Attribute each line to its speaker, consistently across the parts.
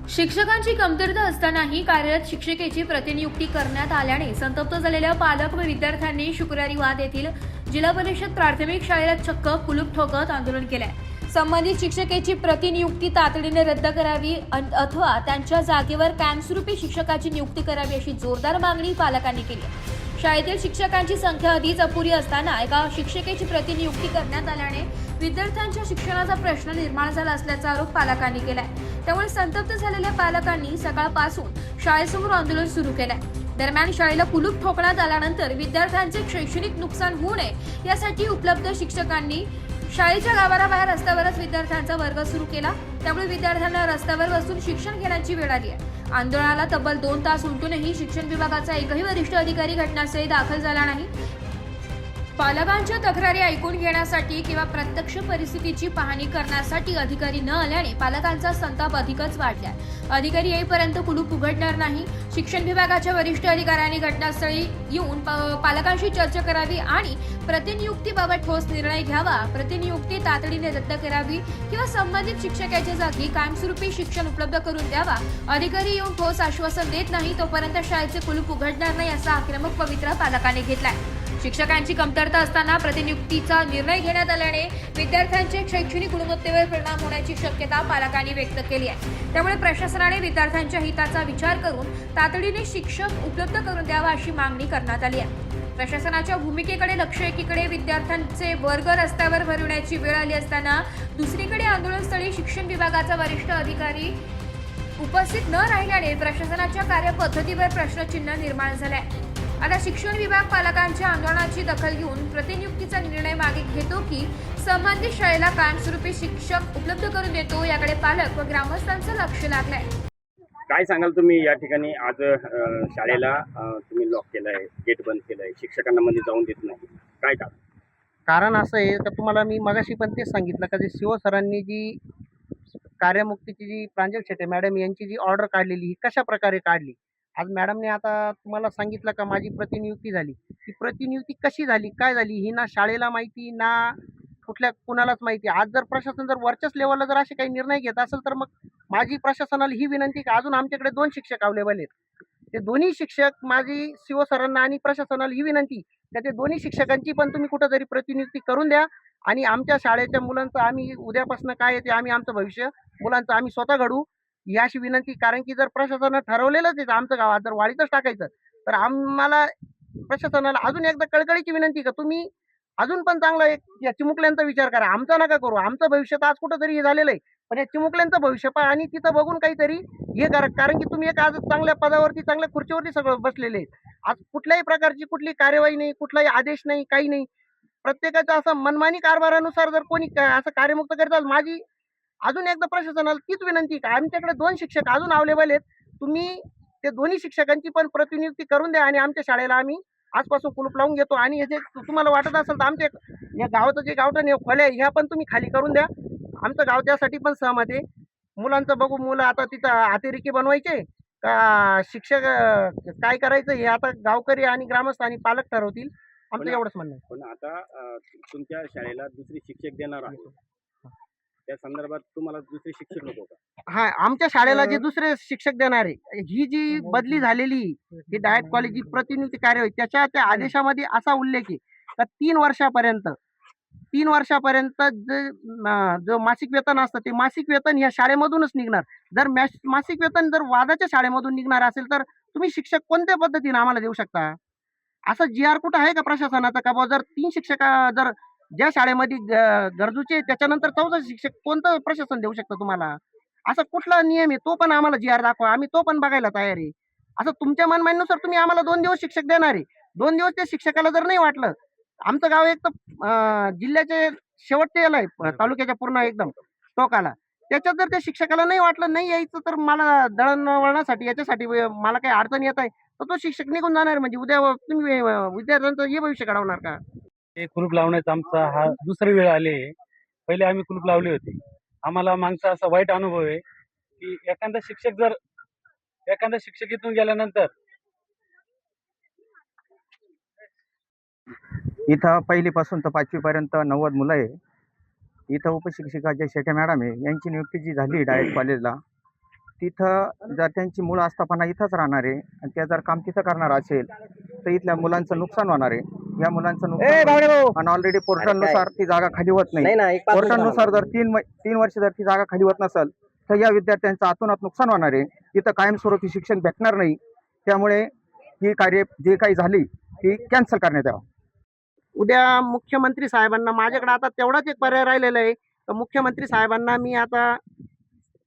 Speaker 1: शिक्षकांची कमतरता असतानाही कार्यरत शिक्षिकेची प्रतिनियुक्ती करण्यात आल्याने संतप्त झालेल्या पालक व विद्यार्थ्यांनी शुक्रवारी वाद येथील जिल्हा परिषद प्राथमिक शाळेला चक्क कुलूप ठोकत आंदोलन केले। संबंधित शिक्षिकेची प्रतिनियुक्ती तातडीने रद्द करावी अथवा त्यांच्या जागेवर कायमस्वरूपी शिक्षकाची नियुक्ती करावी अशी जोरदार मागणी पालकांनी केली। शाळेतील शिक्षकांची संख्या आधीच अपुरी असताना एका शिक्षिकेची प्रतिनियुक्ती करण्यात आल्याने विद्यार्थ्यांच्या शिक्षणाचा प्रश्न निर्माण झाला असल्याचा आरोप पालकांनी केलाय। त्यामुळे संतप्त झालेल्या पालकांनी सकाळपासून शाळेसमोर आंदोलन सुरू केलंय। दरम्यान शाळेला कुलूप ठोकण्यात आल्यानंतर विद्यार्थ्यांचे शैक्षणिक नुकसान होऊ नये यासाठी उपलब्ध शिक्षकांनी शाळेच्या गाभाऱ्याबाहेर रस्त्यावरच विद्यार्थ्यांचा वर्ग सुरू केला। त्यामुळे विद्यार्थ्यांना रस्त्यावर बसून शिक्षण घेण्याची वेळ आली आहे। आंदोलनाला तब्बल 2 तास उलटूनही शिक्षण विभागाचा एकही वरिष्ठ अधिकारी घटनास्थळी दाखल झाला नाही। पालकांच्या तक्रारी ऐकून घेण्यासाठी किंवा प्रत्यक्ष परिस्थितीची पाहणी करण्यासाठी अधिकारी न आल्याने पालकांचा संताप अधिकच वाढला। अधिकारी येईपर्यंत कुलूप उघडणार नाही। शिक्षण विभागाच्या वरिष्ठ अधिकाऱ्यांनी घटनास्थळी येऊन पालकांशी चर्चा करावी आणि प्रतिनियुक्तीबाबत ठोस निर्णय घ्यावा। प्रतिनियुक्ती तातडीने रद्द करावी किंवा संबंधित शिक्षकाच्या जागी कायमस्वरूपी शिक्षण उपलब्ध करून द्यावा। अधिकारी येऊन ठोस आश्वासन देत नाही तोपर्यंत शाळेचे कुलूप उघडणार नाही असा आक्रमक पवित्रा पालकांनी घेतलाय। शिक्षकांची कमतरता असताना प्रतिनियुक्तीचा निर्णय घेण्यात आल्याने विद्यार्थ्यांच्या शैक्षणिक गुणवत्तेवर परिणाम होण्याची शक्यता पालकांनी व्यक्त केली आहे। त्यामुळे प्रशासनाने विद्यार्थ्यांच्या हिताचा विचार करून तातडीने शिक्षक उपलब्ध करून द्यावा अशी मागणी करण्यात आली आहे। प्रशासनाच्या भूमिकेकडे लक्ष एकीकडे विद्यार्थ्यांचे वर्ग रस्त्यावर भरवण्याची वेळ आली असताना दुसरीकडे आंदोलनस्थळी शिक्षण विभागाचा वरिष्ठ अधिकारी उपस्थित न राहिल्याने प्रशासनाच्या कार्यपद्धतीवर प्रश्नचिन्ह निर्माण झाले आहे। आता शिक्षण विभाग पालकांच्या आंदोलनाची दखल घेऊन प्रतिनियुक्तीचा निर्णय मागे घेतो की संबंधित शाळेला कायमस्वरूपी शिक्षक उपलब्ध करून देतो याकडे पालक व ग्रामस्थांचं लक्ष लागलंय।
Speaker 2: काय सांगाल तुम्ही या ठिकाणी आज शाळेला तुम्ही लॉक केलंय, गेट बंद केलंय, शिक्षकांना मध्ये जाऊन देत नाही, काय
Speaker 3: कारण असं आहे का तुम्हाला मी मगाशी पण तेच सांगितलं का जे शिव सरांनी जी कार्यमुक्तीची जी प्रांजल शेटे मॅडम यांची जी ऑर्डर काढलेली ही कशा प्रकारे काढली। आज मॅडमने आता तुम्हाला सांगितलं का माझी प्रतिनियुक्ती झाली, ती प्रतिनियुक्ती कशी झाली काय झाली ही ना शाळेला माहिती ना कुणालाच माहिती। आज जर प्रशासन जर वरच्याच लेवलला जर असे काही निर्णय घेत असेल तर मग माझी प्रशासनाला ही विनंती की अजून आमच्याकडे 2 शिक्षक अवेलेबल आहेत। ते दोन्ही शिक्षक माझी शिव सरांना आणि प्रशासनाला ही विनंती की ते दोन्ही शिक्षकांची पण तुम्ही कुठेतरी प्रतिनियुक्ती करून द्या आणि आमच्या शाळेच्या मुलांचं आम्ही उद्यापासून काय येते आम्ही आमचं भविष्य मुलांचं आम्ही स्वतः घडू ही अशी विनंती। कारण की जर प्रशासनानं ठरवलेलंच आहे आमचं गावात जर वाढीतच टाकायचं तर आम्हाला प्रशासनाला अजून एकदा कळकळीची विनंती का तुम्ही अजून पण चांगला एक या चिमुकल्यांचा विचार करा। आमचा नका करू, आमचं भविष्य तर आज कुठंतरी हे झालेलं आहे पण या चिमुकल्यांचं भविष्य पहा आणि तिथं बघून काहीतरी हे करा। कारण की तुम्ही एक आज चांगल्या पदावरती चांगल्या खुर्चीवरती सगळं बसलेले आहेत। आज कुठल्याही प्रकारची कुठली कार्यवाही नाही, कुठलाही आदेश नाही, काही नाही। प्रत्येकाचा असं मनमानी कारभारानुसार जर कोणी असं कार्यमुक्त करतात माझी अजून एकदा प्रशासनाला तीच विनंती का आमच्याकडे 2 शिक्षक अजून अवेलेबल आहेत, तुम्ही ते दोन्ही शिक्षकांची पण प्रतिनियुक्ती करून द्या आणि आमच्या शाळेला आम्ही आजपासून कुलूप लावून घेतो। आणि हे जे तुम्हाला वाटत असेल तर आमच्या या गावाचं जे गावठण खोल्या ह्या पण तुम्ही खाली करून द्या। आमचं गाव त्यासाठी पण सहमत आहे। मुलांचं बघू, मुलं आता तिथं अतिरेकी बनवायचे का शिक्षक काय करायचं हे आता गावकरी आणि ग्रामस्थ आणि पालक ठरवतील। आमचं एवढंच म्हणणं आहे।
Speaker 2: पण आता तुमच्या शाळेला दुसरी शिक्षक देणार आहे त्या संदर्भात तुम्हाला दुसरे शिक्षक नको का?
Speaker 3: हा, आमच्या शाळेला जे दुसरे शिक्षक देणार आहे ही जी बदली झालेली ही डायट कॉलेज जी प्रतिनियुक्ती कार्यवाही त्याच्या त्या आदेशामध्ये असा उल्लेख आहे का 3 वर्षापर्यंत जो मासिक वेतन असतं ते मासिक वेतन ह्या शाळेमधूनच निघणार। जर मासिक वेतन जर वादाच्या शाळेमधून निघणार असेल तर तुम्ही शिक्षक कोणत्या पद्धतीने आम्हाला देऊ शकता? असं GR कुठं आहे का प्रशासनाचा का जर 3 शिक्षक जर ज्या शाळेमध्ये गरजूचे त्याच्यानंतर 4था शिक्षक कोणतं प्रशासन देऊ शकतं तुम्हाला? असा कुठला नियम आहे तो पण आम्हाला GR दाखवा, आम्ही तो पण बघायला तयार आहे। असं तुमच्या मनमानीनुसार तुम्ही आम्हाला 2 दिवस शिक्षक देणार आहे, 2 दिवस त्या शिक्षकाला जर नाही वाटलं आमचं गाव एक तर जिल्ह्याचे शेवटचे याला आहे तालुक्याच्या पूर्ण एकदम टोकाला, त्याच्यात जर त्या शिक्षकाला नाही वाटलं नाही यायचं तर मला दळणवळणासाठी याच्यासाठी मला काही अडचण येत आहे तर तो शिक्षक निघून जाणार। म्हणजे उद्या तुम्ही विद्यार्थ्यांचं हे भविष्य घडवणार का?
Speaker 4: हे कुलूप लावण्याचा आमचा हा दुसरी वेळ आली आहे। पहिले आम्ही कुलूप लावले होते। आम्हाला मागचा असा वाईट अनुभव आहे की एखादा शिक्षक इथून गेल्यानंतर
Speaker 5: इथं पहिलीपासून तर 5वी पर्यंत 90 मुलं आहे। इथं उपशिक्षिका जे शेटे मॅडम आहे यांची नियुक्ती जी झाली डायट कॉलेजला तिथं जर त्यांची मूळ आस्थापना इथंच राहणार आहे आणि त्या जर काम तिथं करणार असेल तर इथल्या मुलांचं नुकसान होणार आहे. या मुलांचं नुकसान आणि ऑलरेडी पोर्टलनुसार ती जागा खाली होत नाही. पोर्टलनुसार जर 3 वर्ष जर ती जागा खाली होत नसेल तर या विद्यार्थ्यांचं आतोनात नुकसान होणार आहे. तिथं कायमस्वरूपी शिक्षण भेटणार नाही. त्यामुळे ही कार्य जे काही झाली ती कॅन्सल करण्यात यावं.
Speaker 3: उद्या मुख्यमंत्री साहेबांना माझ्याकडे आता तेवढाच एक पर्याय राहिलेला आहे. तर मुख्यमंत्री साहेबांना मी आता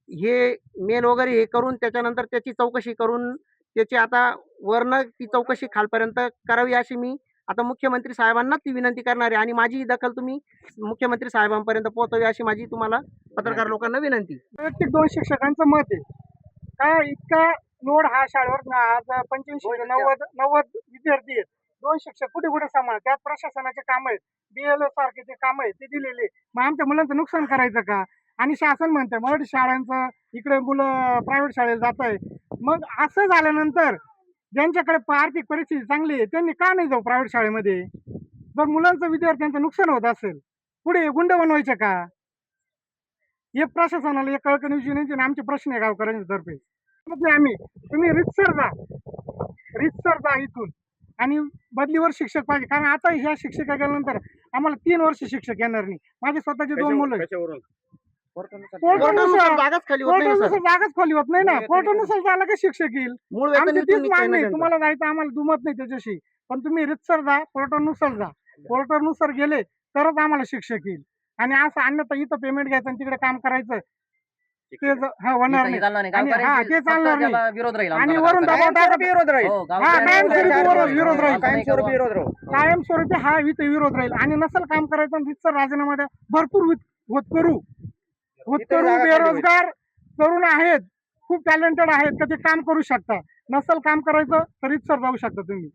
Speaker 3: हे मेल वगैरे हे करून त्याच्यानंतर त्याची चौकशी करून त्याची आता वरनं ती चौकशी खालपर्यंत करावी अशी मी आता मुख्यमंत्री साहेबांना ती विनंती करणार आहे आणि माझी ही दखल तुम्ही मुख्यमंत्री साहेबांपर्यंत पोहोचवी अशी माझी तुम्हाला पत्रकार लोकांना विनंती.
Speaker 6: वैयक्तिक 2 शिक्षकांचं मत आहे काय इतका लोड हा शाळेवर आज 85 90 विद्यार्थी आहेत. 2 शिक्षक कुठे कुठे सांभाळ त्यात प्रशासनाचे काम आहेत BLO सारखे ते काम आहेत ते दिलेले. मग आमच्या मुलांचं नुकसान करायचं का? आणि शासन म्हणतंय मराठी शाळांचं इकडे मुलं प्रायव्हेट शाळेला जात आहे. मग असं झाल्यानंतर ज्यांच्याकडे आर्थिक परिस्थिती चांगली आहे त्यांनी का नाही जाऊ प्रायव्हेट शाळेमध्ये? जर मुलांचं विद्यार्थ्यांचं नुकसान होत असेल पुढे गुंड बनवायचं का? हे प्रशासनाला एक कळकळ विचारायची आणि आमचे प्रश्न आहे गावकऱ्यांच्या तर्फे. आम्ही तुम्ही रितसर जा इथून आणि बदलीवर शिक्षक पाहिजे. कारण आता ह्या शिक्षका गेल्यानंतर आम्हाला 3 वर्ष शिक्षक येणार नाही. माझे स्वतःचे 2 मुलं
Speaker 3: कोर्टानुसार जागाच खाली होत नाही ना सर.
Speaker 6: जागाच खाली होत नाही ना. कोर्टानुसार झालं का शिक्षक येईल.
Speaker 3: मूळ वेतन
Speaker 6: आमची
Speaker 3: इथून
Speaker 6: तीच
Speaker 3: निघतंय
Speaker 6: मागणी
Speaker 3: ना
Speaker 6: आहे.
Speaker 3: त्यांचं.
Speaker 6: तुम्हाला जायचं आम्हाला दुमत नाही त्याच्याशी पण तुम्ही रितसर जा कोर्टानुसार जा. कोर्टानुसार गेले तरच आम्हाला शिक्षक येईल आणि असं अन्यथा इथं पेमेंट घ्यायचं आणि तिकडे काम करायचं ते होणार नाही. आणि ते चालणार नाही.
Speaker 3: विरोध राहील
Speaker 6: आणि वरून दबाव टाकत
Speaker 3: विरोध राहील.
Speaker 6: विरोध राहील. कायमस्वरूपी हा इथे विरोध राहील आणि नसल काम करायचं आणि रितसर राजीनामा भरपूर होतकरू बेरोजगार तरुण आहेत खूप टॅलेंटेड आहेत का ते काम करू शकता. नसल काम करायचं तर रितसर जाऊ शकता तुम्ही.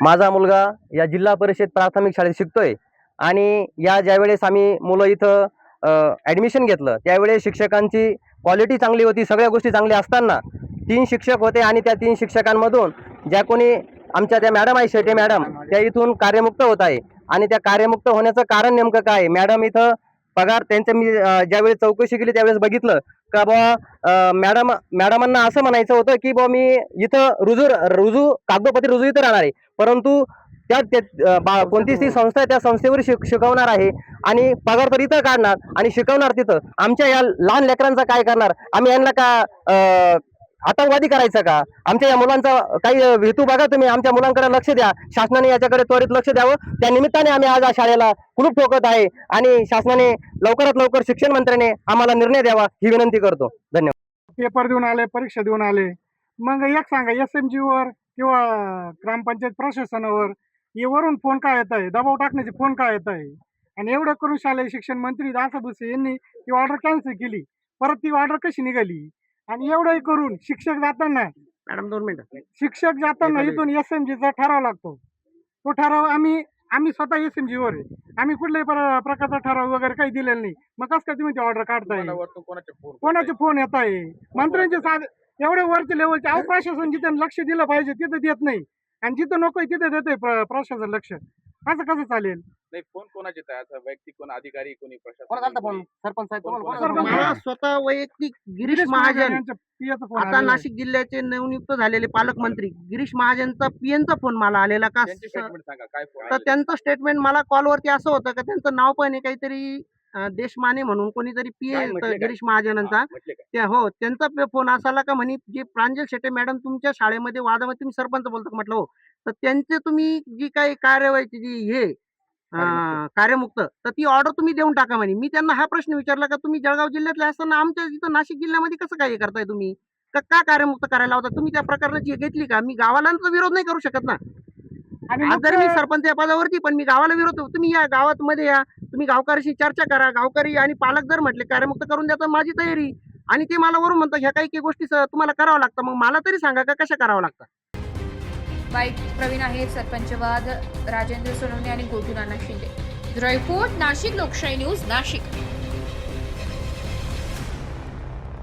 Speaker 7: माझा मुलगा या जिल्हा परिषद प्राथमिक शाळेत शिकतोय आणि ज्यावेळेस आम्ही मुलं इथं ॲडमिशन घेतलं त्यावेळेस शिक्षकांची क्वालिटी चांगली होती. सगळ्या गोष्टी चांगल्या असताना 3 शिक्षक होते आणि त्या 3 शिक्षकांमधून ज्या कोणी आमच्या त्या मॅडम आहे शेटे मॅडम त्या इथून कार्यमुक्त होत आहे. आणि त्या कार्यमुक्त होण्याचं कारण नेमकं काय? मॅडम इथं पगार त्यांचं मी ज्यावेळेस चौकशी केली त्यावेळेस बघितलं का बुवा मॅडमांना असं म्हणायचं होतं की बुवा मी इथं रुजू कागदोपत्री रुजू इथं राहणार आहे परंतु त्या कोणतीच ती संस्था आहे त्या संस्थेवर शिकवणार आहे आणि पगार तर इथं काढणार आणि शिकवणार तिथं. आमच्या या लहान लेकरांचा काय करणार? आम्ही यांना का आतंकवादी करायचं का? आमच्या या मुलांचा काही हेतू बघा तुम्ही. आमच्या मुलांकडे लक्ष द्या. शासनाने याच्याकडे त्वरित लक्ष द्यावं. त्या निमित्ताने आम्ही आज या शाळेला कुलूप ठोकत आहे आणि शासनाने लवकरात लवकर शिक्षण मंत्र्याने आम्हाला निर्णय द्यावा ही विनंती करतो. धन्यवाद.
Speaker 6: पेपर देऊन आले परीक्षा देऊन आले मग एक सांगा SMG वर किंवा ग्रामपंचायत प्रशासनावर वरून फोन काय येत आहे दबाव टाकण्याचे फोन काय येत आहे आणि एवढं करून शालेय शिक्षण मंत्री दासा भुसे यांनी ती ऑर्डर कॅन्सल केली. परत ती ऑर्डर कशी निघाली? आणि एवढंही करून शिक्षक जाताना
Speaker 3: मॅडम 2 मिनिटं.
Speaker 6: शिक्षक जाताना इथून SMGचा ठराव लागतो. तो ठराव आम्ही स्वतः SMG वर आहे. आम्ही कुठल्याही प्रकारचा ठराव वगैरे काही दिलेला नाही. मग कसं काय तुम्ही ती ऑर्डर काढताय? कोणाचे फोन येत आहे? मंत्र्यांचे एवढे वरचे लेवलचे अहो प्रशासन जिथे लक्ष दिलं पाहिजे तिथे देत नाही आणि जिथं नको तिथे देते प्रशासन लक्ष. असं कसं चालेल?
Speaker 2: नाही फोन कोणाचे वैयक्तिक कोण अधिकारी कोणी
Speaker 3: फोन सरपंच
Speaker 6: सरपंच.
Speaker 3: मला स्वतः वैयक्तिक गिरीश महाजन
Speaker 6: यांच्या पियाचा फोन
Speaker 3: आता
Speaker 6: आलेला आहे.
Speaker 3: नाशिक जिल्ह्याचे नवनियुक्त झालेले पालकमंत्री गिरीश महाजनचा PNचा फोन मला आलेला का तर त्यांचं स्टेटमेंट मला कॉलवरती असं होतं का त्यांचं नाव पण आहे काहीतरी देशमाने म्हणून कोणीतरी PA गिरीश महाजनांचा हो त्यांचा फोन असाला का म्हणे जे प्रांजल शेटे मॅडम तुमच्या शाळेमध्ये वादामध्ये तुम्ही सरपंच बोलतो म्हटलं हो तर त्यांचे तुम्ही जी काही कार्यवाही जी हे कार्यमुक्त तर ती ऑर्डर तुम्ही देऊन टाका म्हणे. मी त्यांना हा प्रश्न विचारला का तुम्ही जळगाव जिल्ह्यातले असताना आमच्या इथं नाशिक जिल्ह्यामध्ये कसं काय करताय तुम्ही का कार्यमुक्त करायला होता तुम्ही त्या प्रकारची घेतली का? मी गावाला विरोध नाही करू शकत ना. आज जरी मी सरपंच या पदावरती पण मी गावाला विरोध तुम्ही या गावात मध्ये या तुम्ही गावकऱ्याशी चर्चा करा. गावकरी आणि पालक जर म्हटले कार्यमुक्त करून द्या तर माझी तयारी आणि ते मला वरून म्हणतात ह्या काही गोष्टी तुम्हाला करावं लागतं. मग मला तरी सांगा का कशा करावं लागतं?
Speaker 1: वाईट प्रवीण आहे सरपंचवाद राजेंद्र सोनवणे आणि गोटू नाना शिंदे. रिपोर्ट नाशिक लोकशाही न्यूज नाशिक.